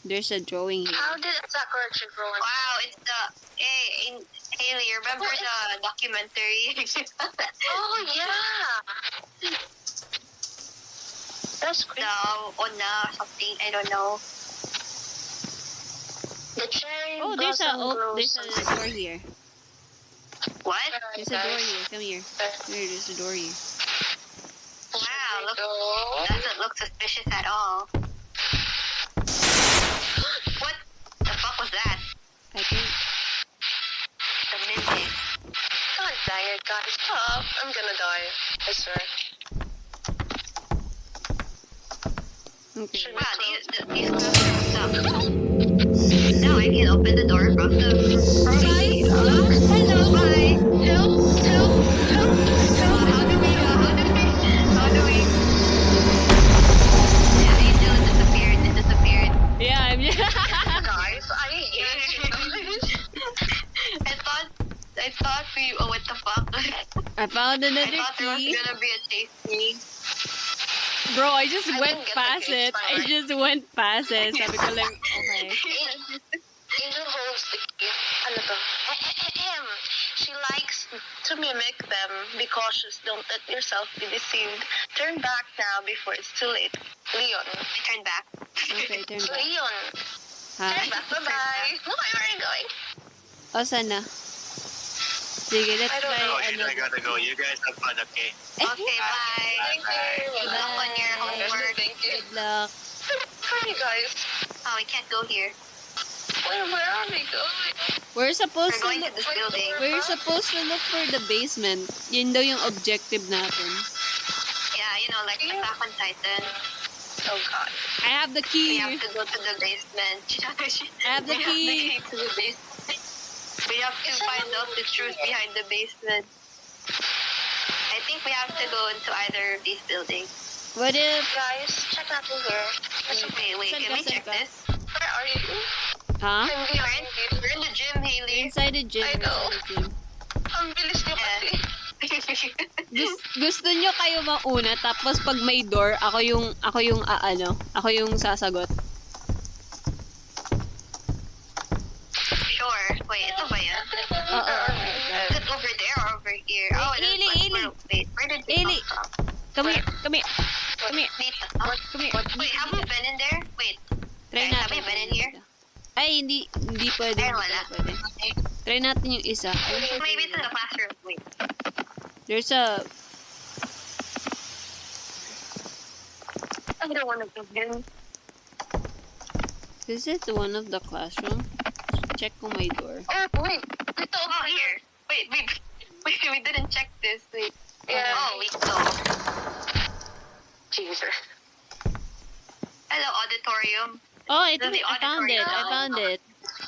There's a drawing here. How did Sakura grow? Wow, it's the Haley, remember the documentary? Oh yeah. That's great. The Ona something, I don't know. The cherry There's a blossom grows door here. What? There's a door here. Come here. There's a door here. Wow, doesn't look suspicious at all. What the fuck was that? I think. The midnight. I'm tired, guys. Stop. I'm gonna die. I swear. Okay. Wow, these closed up. Now I can open the door from the Hello, bye. Help. How do we? Yeah, Angel disappeared. Yeah, I'm. Guys, I hate you. I thought we. Oh, what the fuck? I found another I thought there key. was gonna be a chase scene. Bro, I just I went didn't get the past key, it. it's I fine. just went past it. Sabi ko lang, okay. Angel holds the key. Ano to? She likes to mimic them. Be cautious. Don't let yourself be deceived. Turn back now before it's too late. Leon. Turn back. Okay, turn back. Leon. Ha? Turn back. Bye-bye. Where are you going? O, sana? Sige, let's I don't try know. I gotta go. You guys have fun, okay? Okay, bye. Thank you. Good luck on your homework. Thank you. Good luck. Hi, guys. Oh, we can't go here. Where are we going? We're supposed We're going to to this building. We're supposed to look for the basement. Yun daw yung objective natin. Yeah, you know, like Attack on Titan. Oh, God. I have the We key. have to go to the basement. I have the We key. have to the basement. We have to find out the truth behind the basement. I think we have to go into either of these buildings. What if... Guys, check out in here. Wait, Saan can ka, we saan check ka? this? Where are you? Huh? I'm behind you. We're in the gym, Haley. Inside the gym. I know. Inside the gym. Ang bilis niyo kasi. Gusto nyo kayo mauna, tapos pag may door, ako yung sasagot. Sure. Wait, ito ba yan? Oo. Is it over there or over here? Oh, it is. Haley, Like, Haley. wait, where did we Haley. come from? Come here. Dito. Oh, Come here. wait, have we been in there? Wait. Try Have natin. we been in here? Ay, hindi pwede. Ay, Hindi wala. pwede. Okay. Try natin yung isa. Maybe it's in the classroom. Wait. There's a... I don't want to go in. Is it one of the classroom? Check kung may door. Oh, wait. Ito, over here. Wait, we didn't check this. Wait. Yeah. Oh, we saw. Jesus. Hello, auditorium. Oh, This is the I found it. I found it.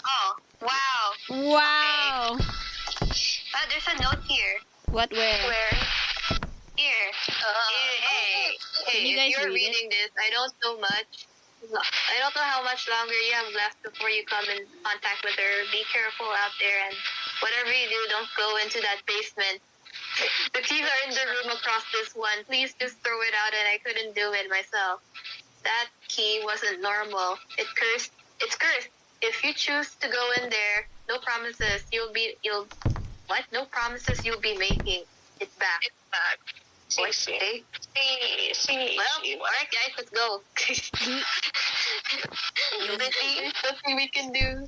Oh, wow. Wow! There's a note here. What, where? Here. Hey, Can you if guys you're read it? reading this, I don't know much. I don't know how much longer you have left before you come in contact with her. Be careful out there, and whatever you do, don't go into that basement. The keys are in the room across this one. Please just throw it out, and I couldn't do it myself. That key wasn't normal. It's cursed. If you choose to go in there, no promises you'll be making. It's back. Okay. Well, alright guys, let's go. Nothing we can do.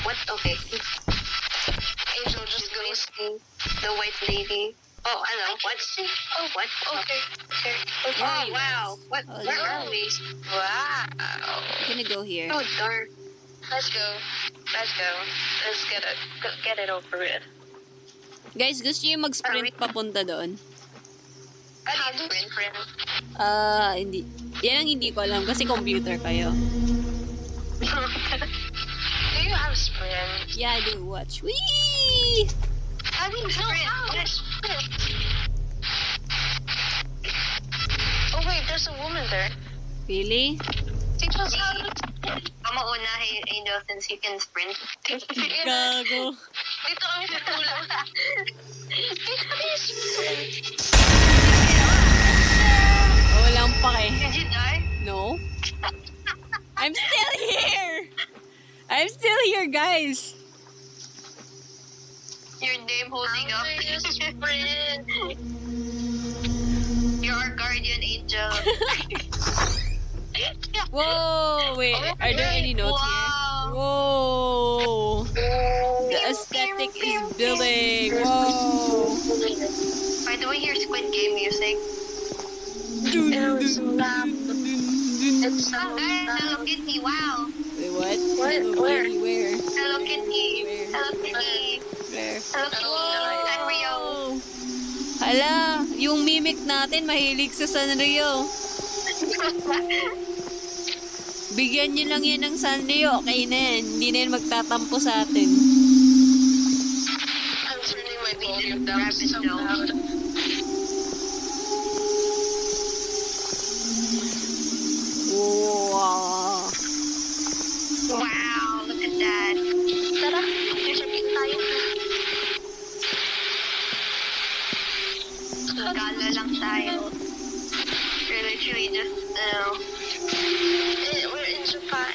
What? Okay. Angel just goes to the white lady. Oh, hello. What? Oh, what? Okay. Oh, wow. What? Oh, Where yeah. are we? Wow. I'm gonna go here. So dark. Let's go. Let's get it over with. Guys, gusto nyo mag-sprint papunta doon? How do you sprint? Hindi. Yan ang hindi ko alam kasi computer kayo. Do you have sprint? Yeah, I do. Watch. Whee! How do you sprint? Oh wait, there's a woman there. Really? Teach us how to. I'm mauna, Angel, since you can sprint. Gago. Dito kami sa tulong. Walang pake. Did you die? No? I'm still here! I'm still here, guys! Your name holding up. You're our guardian angel. Whoa! Wait, are there any notes here? Wow. Whoa! The aesthetic is building! Whoa! By the way, hear Squid Game music. It's so loud. It's so Oh, guys, loud. Hello Kitty, wow. Wait, what? What? Hello, Where? Kitty, where? Hello Kitty. Where? Hello Kitty. Where? Hello Kitty. Sanrio. Hala, yung mimic natin mahilig sa Sanrio. Bigyan nyo lang yan ng Sanrio, okay na yan. Hindi na yan magtatampo sa atin. I'm turning my volume down so loud. Wow. Wow, look at that. Tara, check-in tayo. Gala lang tayo. We're literally just, We're in Japan.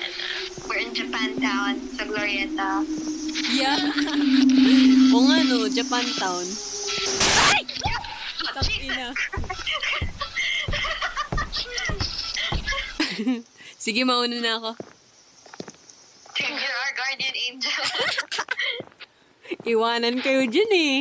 we're in Japantown, sa Glorieta. Yeah. O nga no, Japantown. Ay! Tangina. Sige, mauna na ako. You're our guardian angel. Iwanan kayo dyan eh.